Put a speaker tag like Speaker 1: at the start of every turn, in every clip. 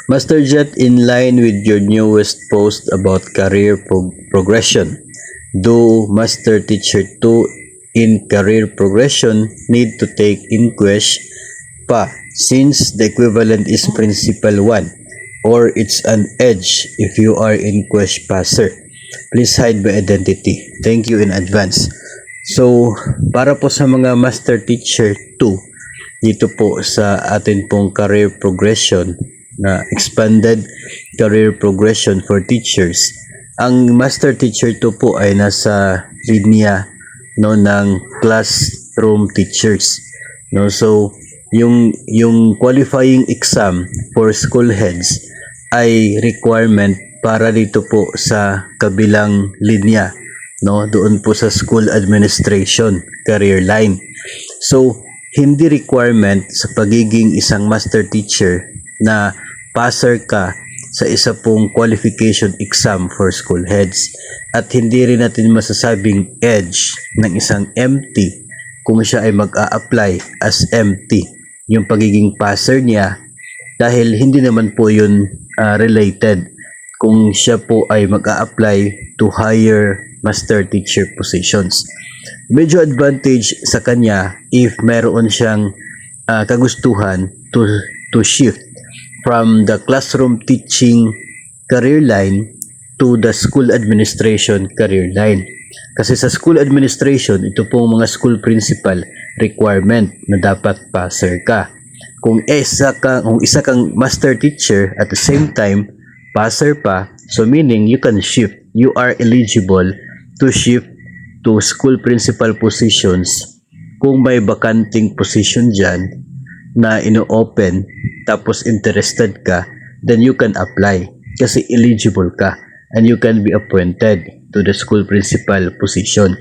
Speaker 1: Master Jet, in line with your newest post about career progression, do Master Teacher 2 in career progression need to take Inquest pa since the equivalent is Principal 1 or it's an edge if you are Inquest passer? Please hide my identity. Thank you in advance. So, para po sa mga Master Teacher 2, dito po sa atin pong career progression na expanded career progression for teachers, ang Master Teacher 2 po ay nasa linya ng classroom teachers. So, yung qualifying exam for school heads ay requirement para dito po sa kabilang linya, doon po sa school administration career line. So, hindi requirement sa pagiging isang master teacher na passer ka sa isa pong qualification exam for school heads, at hindi rin natin masasabing edge ng isang MT kung siya ay mag-a-apply as MT yung pagiging passer niya, dahil hindi naman po yun related kung siya po ay mag-a-apply to higher master teacher positions. Medyo advantage sa kanya if meron siyang kagustuhan to shift from the classroom teaching career line to the school administration career line. Kasi sa school administration, ito pong mga school principal requirement na dapat passer ka. Kung isa kang master teacher at the same time passer pa, so meaning you can shift, you are eligible to shift to school principal positions kung may bakanting position dyan na ino-open tapos interested ka, then you can apply kasi eligible ka and you can be appointed to the school principal position.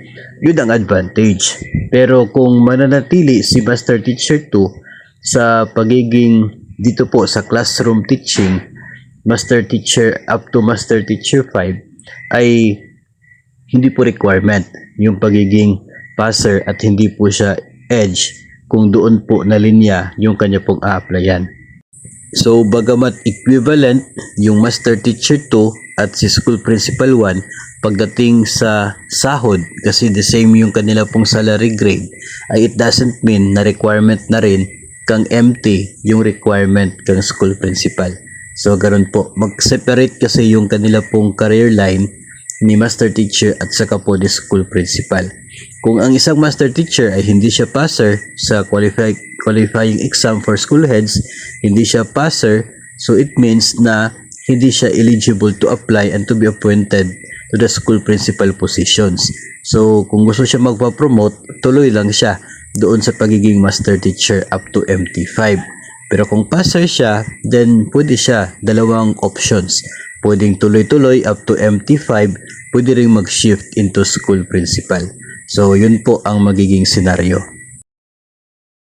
Speaker 1: Yun ang advantage. Pero kung mananatili si Master Teacher 2 sa pagiging dito po sa classroom teaching, Master Teacher up to Master Teacher 5, ay hindi po requirement yung pagiging passer at hindi po siya edge kung doon po na linya yung kanya pong a-applyan. So, bagamat equivalent yung Master Teacher 2 at si School Principal 1 pagdating sa sahod, kasi the same yung kanila pong salary grade, ay it doesn't mean na requirement na rin kang MT yung requirement kang School Principal. So, ganun po. Mag-separate kasi yung kanila pong career line ni Master Teacher at saka po the School Principal. Kung ang isang Master Teacher ay hindi siya passer sa qualifying exam for school heads, hindi siya passer, so it means na hindi siya eligible to apply and to be appointed to the school principal positions. So, kung gusto siya magpa-promote, tuloy lang siya doon sa pagiging Master Teacher up to MT5. Pero kung passer siya, then pwede siya dalawang options. Pwedeng tuloy-tuloy up to MT5, pwede ring mag-shift into school principal. So, yun po ang magiging senaryo.